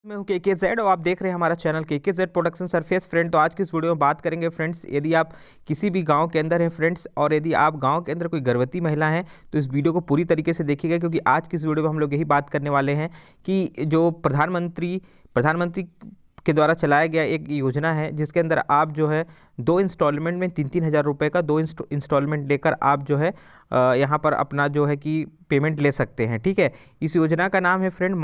मैं हूं के जेड और आप देख रहे हैं हमारा चैनल के जेड प्रोडक्शन सरफेस। फ्रेंड, तो आज की इस वीडियो में बात करेंगे फ्रेंड्स, यदि आप किसी भी गांव के अंदर हैं फ्रेंड्स, और यदि आप गांव के अंदर कोई गर्भवती महिला हैं तो इस वीडियो को पूरी तरीके से देखिएगा, क्योंकि आज की इस वीडियो में हम लोग यही बात करने वाले हैं कि जो प्रधानमंत्री के द्वारा चलाया गया एक योजना है, जिसके अंदर आप जो है 2 इंस्टॉलमेंट में 3-3 हज़ार रुपये का 2 इंस्टॉलमेंट लेकर आप जो है यहाँ पर अपना जो है कि पेमेंट ले सकते हैं। ठीक है, इस योजना का नाम है फ्रेंड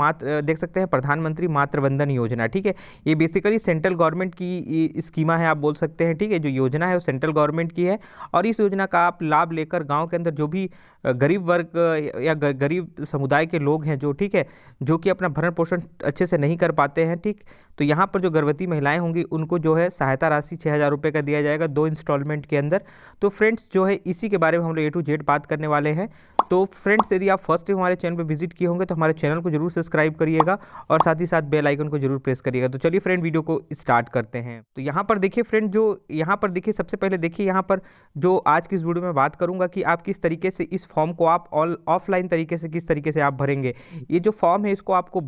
देख सकते हैं प्रधानमंत्री मातृ वंदन योजना। ठीक है, ये बेसिकली सेंट्रल गवर्नमेंट की स्कीमा है, आप बोल सकते हैं। ठीक है, जो योजना है वो सेंट्रल गवर्नमेंट की है, और इस योजना का आप लाभ लेकर गांव के अंदर जो भी गरीब वर्ग या गरीब समुदाय के लोग हैं, जो ठीक है, जो कि अपना भरण पोषण अच्छे से नहीं कर पाते हैं, ठीक, तो यहाँ पर जो गर्भवती महिलाएं होंगी उनको जो है सहायता राशि 6,000 रुपये का दिया जाएगा 2 इंस्टॉलमेंट के अंदर। तो फ्रेंड्स जो है इसी के बारे में हम लोग A to Z बात करने वाले हैं। तो फ्रेंड्स, यदि आप फर्स्ट टाइम हमारे चैनल पर विजिट किए होंगे तो हमारे चैनल को जरूर सब्सक्राइब करिएगा और साथ ही साथ बेल आइकन को जरूर प्रेस करिएगा। तो चलिए फ्रेंड, वीडियो को स्टार्ट करते हैं। तो यहाँ पर देखिए फ्रेंड, जो यहाँ पर देखिए, सबसे पहले देखिए यहाँ पर जो आज की इस वीडियो में बात करूंगा कि आप किस तरीके से इस फॉर्म को आप ऑफलाइन तरीके से किस तरीके से आप भरेंगे। ये जो फॉर्म है इसको आपको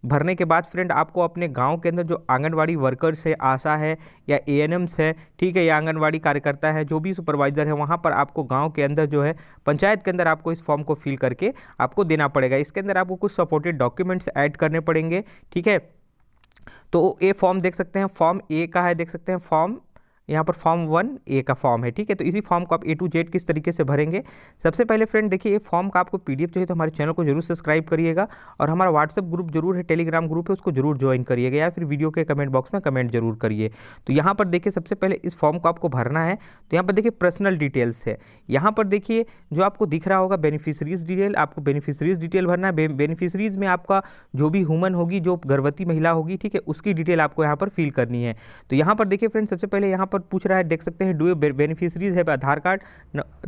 भरने के बाद फ्रेंड आपको अपने गांव के अंदर जो आंगनवाड़ी वर्कर्स है, आशा है या ANMs है, ठीक है, या आंगनवाड़ी कार्यकर्ता है, जो भी सुपरवाइजर है, वहां पर आपको गांव के अंदर जो है पंचायत के अंदर आपको इस फॉर्म को फिल करके आपको देना पड़ेगा। इसके अंदर आपको कुछ सपोर्टेड डॉक्यूमेंट्स ऐड करने पड़ेंगे। ठीक है, तो ये फॉर्म देख सकते हैं, फॉर्म A का है, देख सकते हैं फॉर्म, यहाँ पर फॉर्म 1A का फॉर्म है। ठीक है, तो इसी फॉर्म को आप A to Z किस तरीके से भरेंगे। सबसे पहले फ्रेंड देखिए, ये फॉर्म का आपको PDF चाहिए तो हमारे चैनल को जरूर सब्सक्राइब करिएगा, और हमारा व्हाट्सएप ग्रुप जरूर है, टेलीग्राम ग्रुप है, उसको जरूर ज्वाइन करिएगा, या फिर वीडियो के कमेंट बॉक्स में कमेंट जरूर करिए। तो यहाँ पर देखिए, सबसे पहले इस फॉर्म को आपको भरना है। तो यहाँ पर देखिए पर्सनल डिटेल्स है, यहाँ पर देखिए जो आपको दिख रहा होगा बेनिफिशरीज डिटेल, आपको बेनिफिशरीज डिटेल भरना है। बेनिफिशरीज में आपका जो भी वुमन होगी, जो गर्भवती महिला होगी, ठीक है, उसकी डिटेल आपको यहाँ पर फिल करनी है। तो यहाँ पर देखिए फ्रेंड, सबसे पहले यहाँ पर पूछ रहा है, देख सकते हैं डू बेनिफिशरीज है आधार कार्ड।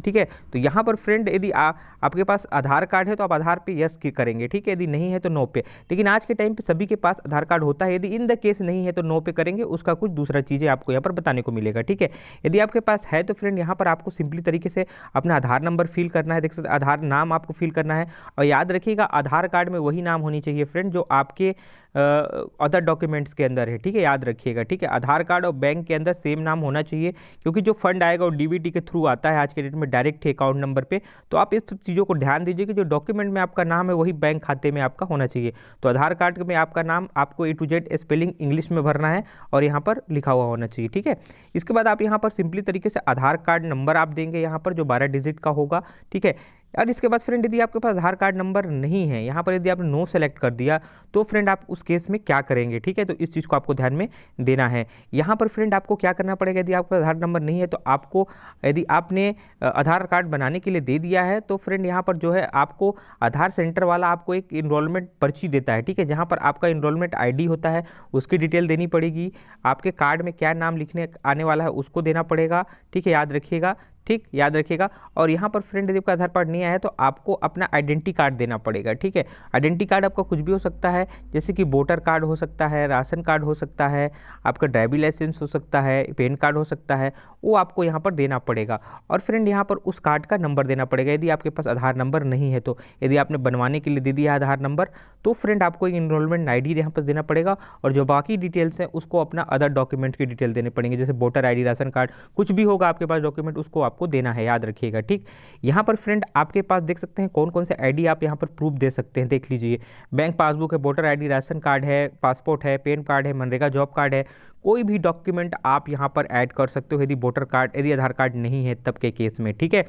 ठीक है, तो यहाँ पर फ्रेंड यदि आपके पास आधार कार्ड है तो आप आधार पे यस करेंगे। ठीक है, यदि नहीं है तो नो पे। लेकिन आज के टाइम पे सभी के पास आधार कार्ड होता है, यदि इन द केस नहीं है तो नो पे करेंगे, उसका कुछ दूसरा चीज़ें आपको यहाँ पर बताने को मिलेगा। ठीक है, यदि आपके पास है तो फ्रेंड यहाँ पर आपको सिंपली तरीके से अपना आधार नंबर फिल करना है, देख सकते आधार नाम आपको फिल करना है, और याद रखिएगा आधार कार्ड में वही नाम होनी चाहिए फ्रेंड जो आपके अदर डॉक्यूमेंट्स के अंदर है। ठीक है, याद रखिएगा। ठीक है, आधार कार्ड और बैंक के अंदर सेम नाम होना चाहिए, क्योंकि जो फंड आएगा वो DBT के थ्रू आता है आज के डेट में डायरेक्ट अकाउंट नंबर पे। तो आप इस सब चीज़ों को ध्यान दीजिए कि जो डॉक्यूमेंट में आपका नाम है वही बैंक खाते में आपका होना चाहिए। तो आधार कार्ड में आपका नाम आपको A to Z spelling English में भरना है और यहाँ पर लिखा हुआ होना चाहिए। ठीक है, इसके बाद आप यहाँ पर सिंपली तरीके से आधार कार्ड नंबर आप देंगे यहाँ पर, जो 12 डिजिट का होगा। ठीक है, और इसके बाद फ्रेंड यदि आपके पास आधार कार्ड नंबर नहीं है, यहाँ पर यदि आपने नो सेलेक्ट कर दिया तो फ्रेंड आप उस केस में क्या करेंगे। ठीक है, तो इस चीज़ को आपको ध्यान में देना है। यहाँ पर फ्रेंड आपको क्या करना पड़ेगा, यदि आपका आधार नंबर नहीं है तो आपको, यदि आपने आधार कार्ड बनाने के लिए दे दिया है तो फ्रेंड यहाँ पर जो है आपको आधार सेंटर वाला आपको एक इनरोलमेंट पर्ची देता है। ठीक है, जहाँ पर आपका इनरोलमेंट ID होता है, उसकी डिटेल देनी पड़ेगी, आपके कार्ड में क्या नाम लिखने आने वाला है उसको देना पड़ेगा। ठीक है, याद रखिएगा। ठीक, याद रखिएगा। और यहाँ पर फ्रेंड यदि आपका आधार कार्ड नहीं आया है तो आपको अपना आइडेंटिटी कार्ड देना पड़ेगा। ठीक है, आइडेंटिटी कार्ड आपका कुछ भी हो सकता है, जैसे कि वोटर कार्ड हो सकता है, राशन कार्ड हो सकता है, आपका ड्राइविंग लाइसेंस हो सकता है, पैन कार्ड हो सकता है, वो आपको यहाँ पर देना पड़ेगा। और फ्रेंड यहाँ पर उस कार्ड का नंबर देना पड़ेगा यदि आपके पास आधार नंबर नहीं है तो। यदि आपने बनवाने के लिए दे दिया आधार नंबर तो फ्रेंड आपको एक इनरोलमेंट ID यहाँ पर देना पड़ेगा, और जो बाकी डिटेल्स हैं उसको अपना अदर डॉक्यूमेंट की डिटेल देने पड़ेंगे, जैसे वोटर ID, राशन कार्ड, कुछ भी होगा आपके पास डॉक्यूमेंट उसको आपको देना है, याद रखिएगा। ठीक, यहाँ पर फ्रेंड आपके पास देख सकते हैं कौन कौन से ID आप यहाँ पर प्रूफ दे सकते हैं, देख लीजिए। बैंक पासबुक है, वोटर ID, राशन कार्ड है, पासपोर्ट है, पैन कार्ड है, मनरेगा जॉब कार्ड है, कोई भी डॉक्यूमेंट आप यहाँ पर ऐड कर सकते हो, यदि आधार कार्ड नहीं है तब के केस में। ठीक है,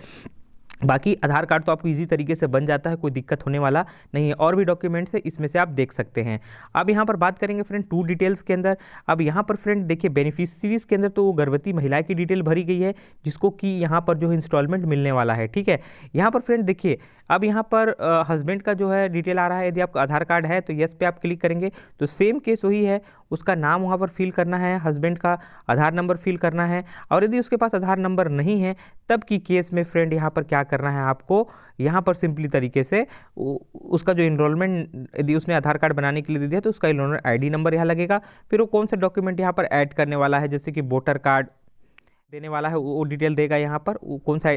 बाकी आधार कार्ड तो आपको इजी तरीके से बन जाता है, कोई दिक्कत होने वाला नहीं है। और भी डॉक्यूमेंट्स है, इसमें से आप देख सकते हैं। अब यहाँ पर बात करेंगे फ्रेंड टू डिटेल्स के अंदर। अब यहाँ पर फ्रेंड देखिए बेनिफिशियरीज के अंदर तो गर्भवती महिला की डिटेल भरी गई है, जिसको कि यहाँ पर जो इंस्टॉलमेंट मिलने वाला है। ठीक है, यहाँ पर फ्रेंड देखिए, अब यहाँ पर हस्बैंड का जो है डिटेल आ रहा है, यदि आपका आधार कार्ड है तो यस पे आप क्लिक करेंगे तो सेम केस वही है, उसका नाम वहाँ पर फिल करना है, हस्बैंड का आधार नंबर फिल करना है। और यदि उसके पास आधार नंबर नहीं है तब की केस में फ्रेंड यहाँ पर क्या करना है, आपको यहाँ पर सिंपली तरीके से उसका जो इनरोलमेंट, यदि उसने आधार कार्ड बनाने के लिए दे दिया तो उसका इनरोलमेंट ID नंबर यहाँ लगेगा। फिर वो कौन सा डॉक्यूमेंट यहाँ पर ऐड करने वाला है, जैसे कि वोटर कार्ड, देने वाला है वो डिटेल देगा यहाँ पर, वो कौन सा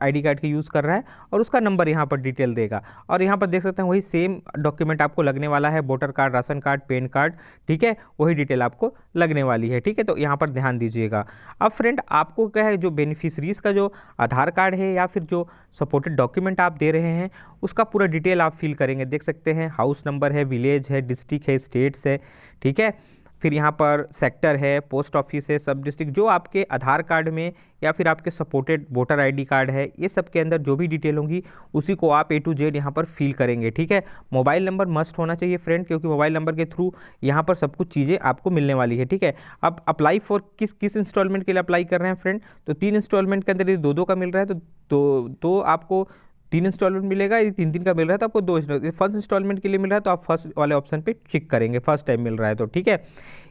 आईडी कार्ड का यूज़ कर रहा है और उसका नंबर यहाँ पर डिटेल देगा। और यहाँ पर देख सकते हैं वही सेम डॉक्यूमेंट आपको लगने वाला है, voter card, ration card, pan card, ठीक है, वही डिटेल आपको लगने वाली है, ठीक है। तो यहाँ पर ध्यान दीजिएगा। अब फ्रेंड आपको क्या है, जो बेनिफिशरीज़ का जो आधार कार्ड है या फिर जो सपोर्टेड डॉक्यूमेंट आप दे रहे हैं उसका पूरा डिटेल आप फिल करेंगे। देख सकते हैं हाउस नंबर है, विलेज है, डिस्ट्रिक्ट है, स्टेट्स है, ठीक है, फिर यहाँ पर सेक्टर है, पोस्ट ऑफिस है, सब डिस्ट्रिक्ट, जो आपके आधार कार्ड में या फिर आपके सपोर्टेड वोटर आईडी कार्ड है, ये सब के अंदर जो भी डिटेल होंगी उसी को आप A to Z यहाँ पर फिल करेंगे, ठीक है। मोबाइल नंबर मस्ट होना चाहिए फ्रेंड, क्योंकि मोबाइल नंबर के थ्रू यहाँ पर सब कुछ चीज़ें आपको मिलने वाली है, ठीक है। अब अप्लाई फॉर किस इंस्टॉलमेंट के लिए अप्लाई कर रहे हैं फ्रेंड, तो 3 इंस्टॉलमेंट के अंदर यदि 2-2 का मिल रहा है तो आपको 3 इंस्टॉलमेंट मिलेगा। यदि 3-3 का मिल रहा है तो आपको 2 इंस्टॉलमेंट, फर्स्ट इंस्टॉलमेंट के लिए मिल रहा है तो आप फर्स्ट वाले ऑप्शन पे टिक करेंगे, फर्स्ट टाइम मिल रहा है तो, ठीक है।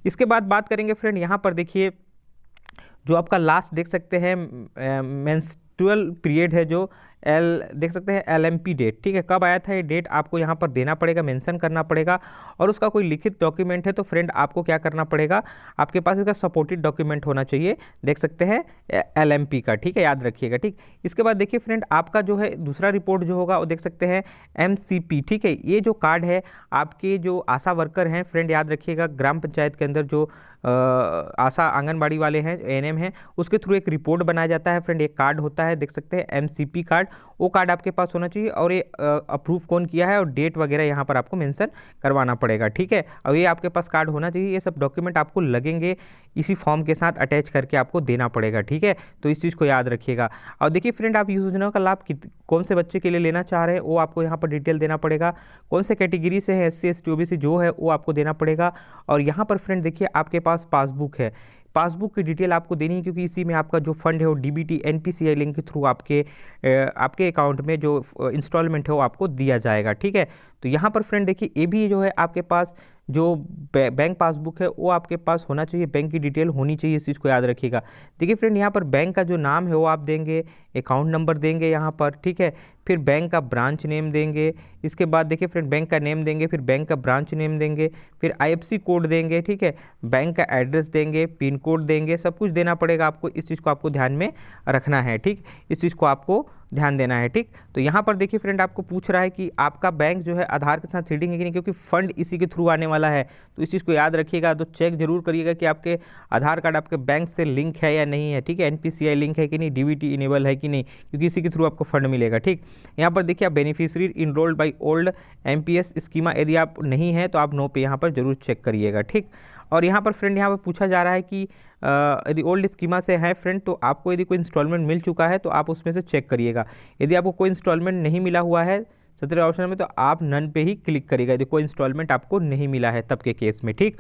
इसके बाद बात करेंगे फ्रेंड, यहाँ पर देखिए जो आपका लास्ट देख सकते हैं मेंस्ट्रुअल पीरियड है, जो देख सकते हैं LMP डेट, ठीक है, कब आया था ये डेट आपको यहाँ पर देना पड़ेगा, मेंशन करना पड़ेगा। और उसका कोई लिखित डॉक्यूमेंट है तो फ्रेंड आपको क्या करना पड़ेगा, आपके पास इसका सपोर्टेड डॉक्यूमेंट होना चाहिए, देख सकते हैं LMP का, ठीक है, याद रखिएगा, ठीक। इसके बाद देखिए फ्रेंड आपका जो है दूसरा रिपोर्ट जो होगा वो देख सकते हैं MCP, ठीक है। ये जो कार्ड है आपके जो आशा वर्कर हैं फ्रेंड, याद रखिएगा, ग्राम पंचायत के अंदर जो आशा आंगनबाड़ी वाले हैं, ANM हैं, उसके थ्रू एक रिपोर्ट बनाया जाता है फ्रेंड, एक कार्ड होता है, देख सकते हैं MCP कार्ड, वो कार्ड आपके पास होना चाहिए। और ये अप्रूव कौन किया है और डेट वगैरह यहाँ पर आपको मेंशन करवाना पड़ेगा, ठीक है। और ये आपके पास कार्ड होना चाहिए, ये सब डॉक्यूमेंट आपको लगेंगे, इसी फॉर्म के साथ अटैच करके आपको देना पड़ेगा, ठीक है। तो इस चीज़ को याद रखिएगा। और देखिए फ्रेंड आप योजना का लाभ कौन से बच्चे के लिए लेना चाह रहे हैं वो आपको यहाँ पर डिटेल देना पड़ेगा, कौन से कैटेगरी से है, SC ST OBC जो है वो आपको देना पड़ेगा। और यहाँ पर फ्रेंड देखिए आपके पास पासबुक है, पासबुक की डिटेल आपको देनी है, क्योंकि इसी में आपका जो फंड है वो DBT NPCI लिंक के थ्रू आपके अकाउंट में जो इंस्टॉलमेंट है वो आपको दिया जाएगा, ठीक है। तो यहाँ पर फ्रेंड देखिए ये भी जो है आपके पास जो बैंक पासबुक है वो आपके पास होना चाहिए, बैंक की डिटेल होनी चाहिए, इस चीज़ को याद रखिएगा। देखिए फ्रेंड यहाँ पर बैंक का जो नाम है वो आप देंगे, अकाउंट नंबर देंगे यहाँ पर, ठीक है, फिर बैंक का ब्रांच नेम देंगे, इसके बाद देखिए फ्रेंड बैंक का नेम देंगे, फिर बैंक का ब्रांच नेम देंगे, फिर IFSC कोड देंगे, ठीक है, बैंक का एड्रेस देंगे, पिन कोड देंगे, सब कुछ देना पड़ेगा आपको, इस चीज़ को आपको ध्यान में रखना है, ठीक, इस चीज़ को आपको ध्यान देना है, ठीक। तो यहाँ पर देखिए फ्रेंड आपको पूछ रहा है कि आपका बैंक जो है आधार के साथ सीडिंग है कि नहीं, क्योंकि फंड इसी के थ्रू आने वाला है, तो इस चीज़ को याद रखिएगा। तो चेक जरूर करिएगा कि आपके आधार कार्ड आपके बैंक से लिंक है या नहीं है, ठीक है, NPCI लिंक है कि नहीं, DBT इनेबल है कि नहीं, क्योंकि इसी के थ्रू आपको फंड मिलेगा, ठीक। यहाँ पर देखिए आप beneficiary enrolled by old MPS schema, यदि आप नहीं है तो आप नो पे यहाँ पर जरूर चेक करिएगा, ठीक। और यहाँ पर फ्रेंड यहाँ पर पूछा जा रहा है कि यदि ओल्ड स्कीमा से है फ्रेंड तो आपको यदि कोई इंस्टॉलमेंट मिल चुका है तो आप उसमें से चेक करिएगा। यदि आपको कोई इंस्टॉलमेंट नहीं मिला हुआ है 17 ऑप्शन में तो आप नन पे ही क्लिक करिएगा, यदि कोई इंस्टॉलमेंट आपको नहीं मिला है तब के केस में, ठीक।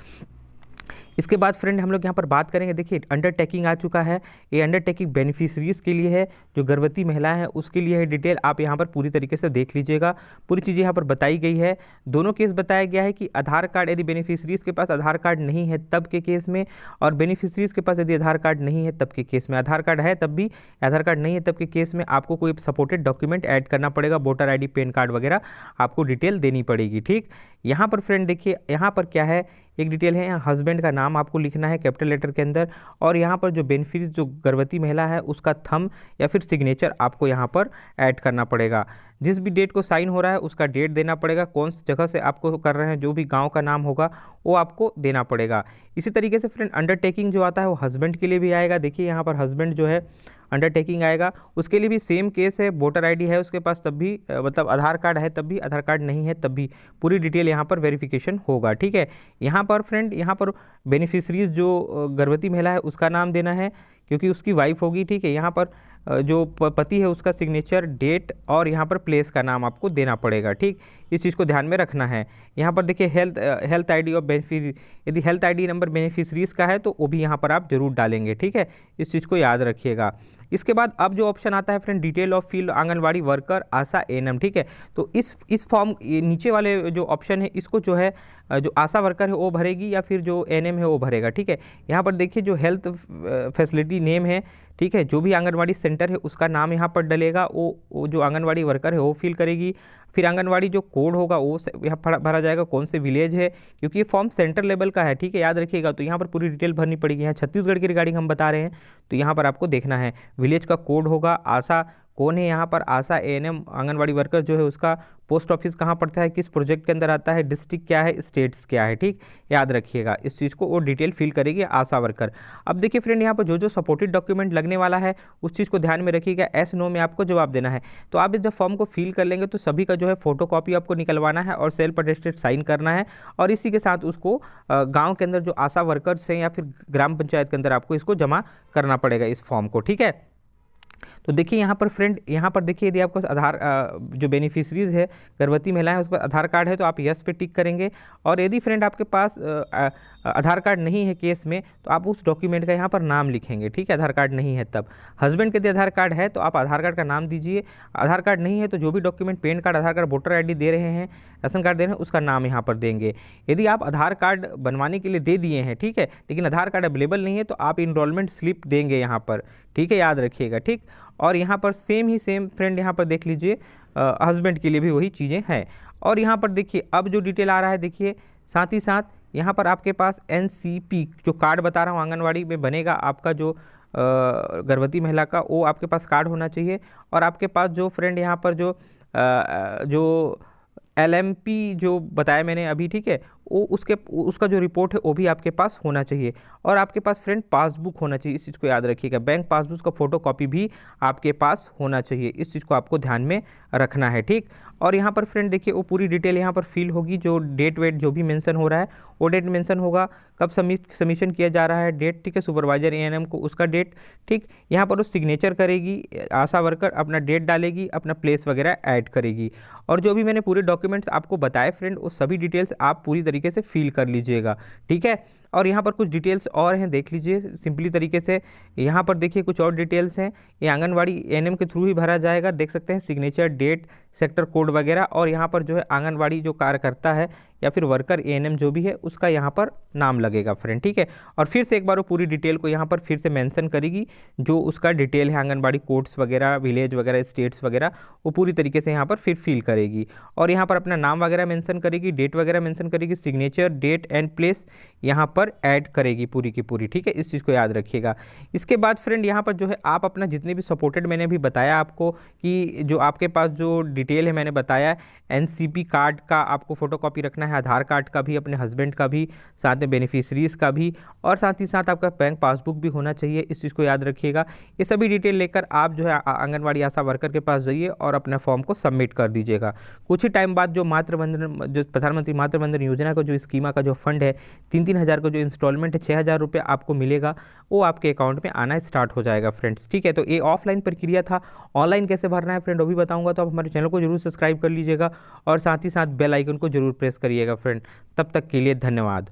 इसके बाद फ्रेंड हम लोग यहाँ पर बात करेंगे, देखिए अंडरटेकिंग आ चुका है, ये अंडरटेकिंग बेनिफिशरीज के लिए है, जो गर्भवती महिला है उसके लिए है। डिटेल आप यहाँ पर पूरी तरीके से देख लीजिएगा, पूरी चीज़ें यहाँ पर बताई गई है। दोनों केस बताया गया है कि आधार कार्ड यदि बेनिफिशरीज के पास आधार कार्ड नहीं है तब के केस में, और बेनिफिशरीज के पास यदि आधार कार्ड नहीं है तब के केस में, आधार कार्ड है तब भी, आधार कार्ड नहीं है तब के केस में आपको कोई सपोर्टेड डॉक्यूमेंट ऐड करना पड़ेगा, वोटर ID पैन कार्ड वगैरह आपको डिटेल देनी पड़ेगी, ठीक। यहाँ पर फ्रेंड देखिए यहाँ पर क्या है, एक डिटेल है, यहाँ हस्बैंड का नाम आपको लिखना है कैपिटल लेटर के अंदर, और यहाँ पर जो बेनिफिट जो गर्भवती महिला है उसका थंब या फिर सिग्नेचर आपको यहाँ पर ऐड करना पड़ेगा। जिस भी डेट को साइन हो रहा है उसका डेट देना पड़ेगा, कौन सी जगह से आपको कर रहे हैं, जो भी गांव का नाम होगा वो आपको देना पड़ेगा। इसी तरीके से फ्रेंड अंडरटेकिंग जो आता है वो हस्बैंड के लिए भी आएगा। देखिए यहाँ पर हस्बैंड जो है अंडरटेकिंग आएगा, उसके लिए भी सेम केस है, वोटर ID है उसके पास तब भी, मतलब आधार कार्ड है तब भी, आधार कार्ड नहीं है तब भी, पूरी डिटेल यहाँ पर वेरिफिकेशन होगा, ठीक है। यहाँ पर फ्रेंड यहाँ पर बेनिफिशरीज जो गर्भवती महिला है उसका नाम देना है क्योंकि उसकी वाइफ होगी, ठीक है। यहाँ पर जो पति है उसका सिग्नेचर, डेट और यहाँ पर प्लेस का नाम आपको देना पड़ेगा, ठीक। इस चीज़ को ध्यान में रखना है। यहाँ पर देखिए हेल्थ ID और बेनिफिशरी, यदि हेल्थ ID नंबर बेनिफिशरीज का है तो वो भी यहाँ पर आप जरूर डालेंगे, ठीक है, इस चीज़ को याद रखिएगा। इसके बाद अब जो ऑप्शन आता है friend detail of field anganwadi worker Asha ANM, ठीक है। तो इस फॉर्म ये नीचे वाले जो ऑप्शन है इसको जो है जो आशा वर्कर है वो भरेगी या फिर जो ANM है वो भरेगा, ठीक है। यहाँ पर देखिए जो हेल्थ फैसिलिटी नेम है, ठीक है। जो भी आंगनवाड़ी सेंटर है उसका नाम यहाँ पर डलेगा, वो जो आंगनवाड़ी वर्कर है वो फिल करेगी। फिर आंगनवाड़ी जो कोड होगा वो यहाँ भरा जाएगा, कौन से विलेज है, क्योंकि ये फॉर्म सेंटर लेवल का है, ठीक है, याद रखिएगा। तो यहाँ पर पूरी डिटेल भरनी पड़ेगी। यहाँ छत्तीसगढ़ की रिगार्डिंग हम बता रहे हैं, तो यहाँ पर आपको देखना है विलेज का कोड होगा। आशा कौन है यहाँ पर, आशा एएनएम आंगनवाड़ी वर्कर जो है उसका पोस्ट ऑफिस कहाँ पड़ता है, किस प्रोजेक्ट के अंदर आता है, डिस्ट्रिक्ट क्या है, स्टेट्स क्या है, ठीक, याद रखिएगा इस चीज़ को। वो डिटेल फिल करेगी आशा वर्कर। अब देखिए फ्रेंड, यहाँ पर जो जो सपोर्टेड डॉक्यूमेंट लगने वाला है उस चीज़ को ध्यान में रखिएगा। एस नो में आपको जवाब देना है। तो आप जब फॉर्म को फिल कर लेंगे तो सभी का जो है फोटो कॉपी आपको निकलवाना है और सेल्फ अटेस्टेड साइन करना है, और इसी के साथ उसको गाँव के अंदर जो आशा वर्कर्स हैं या फिर ग्राम पंचायत के अंदर आपको इसको जमा करना पड़ेगा इस फॉर्म को, ठीक है। तो देखिए यहाँ पर फ्रेंड, यहाँ पर देखिए यदि आपको आधार जो बेनिफिशरीज है गर्भवती महिलाएं उस पर आधार कार्ड है तो आप यस पे टिक करेंगे। और यदि फ्रेंड आपके पास आधार कार्ड नहीं है केस में तो आप उस डॉक्यूमेंट का यहाँ पर नाम लिखेंगे, ठीक है। आधार कार्ड नहीं है तब। हस्बैंड के यदि आधार कार्ड है तो आप आधार कार्ड का नाम दीजिए। आधार कार्ड नहीं है तो जो भी डॉक्यूमेंट पैन कार्ड, आधार कार्ड, वोटर ID दे रहे हैं, राशन कार्ड दे रहे हैं, उसका नाम यहाँ पर देंगे। यदि आप आधार कार्ड बनवाने के लिए दे दिए हैं, ठीक है, लेकिन आधार कार्ड अवेलेबल नहीं है तो आप इनरोलमेंट स्लिप देंगे यहाँ पर, ठीक है, याद रखिएगा, ठीक। और यहाँ पर सेम फ्रेंड यहाँ पर देख लीजिए हस्बैंड के लिए भी वही चीज़ें हैं। और यहाँ पर देखिए अब जो डिटेल आ रहा है, देखिए साथ ही साथ यहाँ पर आपके पास NCP जो कार्ड बता रहा हूँ आंगनवाड़ी में बनेगा आपका जो गर्भवती महिला का, वो आपके पास कार्ड होना चाहिए। और आपके पास जो फ्रेंड यहाँ पर जो LMP जो बताया मैंने अभी, ठीक है, वो उसका जो रिपोर्ट है वो भी आपके पास होना चाहिए। और आपके पास फ्रेंड पासबुक होना चाहिए, इस चीज़ को याद रखिएगा। बैंक पासबुक का फोटो कॉपी भी आपके पास होना चाहिए, इस चीज़ को आपको ध्यान में रखना है, ठीक। और यहाँ पर फ्रेंड देखिए वो पूरी डिटेल यहाँ पर फिल होगी, जो डेट वेट जो भी मेंशन हो रहा है वो डेट मेंशन होगा, कब सबमिशन किया जा रहा है डेट, ठीक है, सुपरवाइजर ANM को उसका डेट, ठीक। यहाँ पर वो सिग्नेचर करेगी आशा वर्कर, अपना डेट डालेगी, अपना प्लेस वगैरह ऐड करेगी। और जो भी मैंने पूरे डॉक्यूमेंट्स आपको बताए फ्रेंड वो सभी डिटेल्स आप पूरी तरीके से फिल कर लीजिएगा, ठीक है। और यहाँ पर कुछ डिटेल्स और हैं, देख लीजिए सिंपली तरीके से। यहाँ पर देखिए कुछ और डिटेल्स हैं, ये आंगनवाड़ी ANM के थ्रू ही भरा जाएगा, देख सकते हैं सिग्नेचर, डेट, सेक्टर कोड वगैरह। और यहाँ पर जो है आंगनवाड़ी जो कार्यकर्ता है या फिर वर्कर ANM जो भी है उसका यहाँ पर नाम लगेगा फ्रेंड, ठीक है। और फिर से एक बार वो पूरी डिटेल को यहाँ पर फिर से मेंशन करेगी, जो उसका डिटेल है आंगनबाड़ी कोड्स वगैरह, विलेज वगैरह, स्टेट्स वगैरह, वो पूरी तरीके से यहाँ पर फिर फिल करेगी। और यहाँ पर अपना नाम वगैरह मेंशन करेगी, डेट वगैरह मेंशन करेगी, सिग्नेचर, डेट एंड प्लेस यहाँ पर ऐड करेगी पूरी की पूरी, ठीक है, इस चीज़ को याद रखिएगा। इसके बाद फ्रेंड यहाँ पर जो है आप अपना जितने भी सपोर्टेड, मैंने भी बताया आपको कि जो आपके पास जो डिटेल है मैंने बताया, NCP कार्ड का आपको फोटोकॉपी रखना है, आधार कार्ड का भी, अपने हस्बैंड का भी, साथ में बेनिफिशरीज का भी, और साथ ही साथ आपका बैंक पासबुक भी होना चाहिए, इस चीज़ को याद रखिएगा। ये सभी डिटेल लेकर आप जो है आंगनवाड़ी आशा वर्कर के पास जाइए और अपना फॉर्म को सबमिट कर दीजिएगा। कुछ ही टाइम बाद जो प्रधानमंत्री मातृ वंदन योजना का जो स्कीमा का जो फंड है 3-3 हज़ार का जो इंस्टॉलमेंट है 6,000 रुपये आपको मिलेगा, वो आपके अकाउंट में आना स्टार्ट हो जाएगा फ्रेंड्स, ठीक है। तो ये ऑफलाइन प्रक्रिया था। ऑनलाइन कैसे भरना है फ्रेंड वो भी बताऊंगा, तो आप हमारे चैनल को जरूर सब्सक्राइब कर लीजिएगा और साथ ही साथ बेल आइकन को जरूर प्रेस करिएगा फ्रेंड। तब तक के लिए धन्यवाद।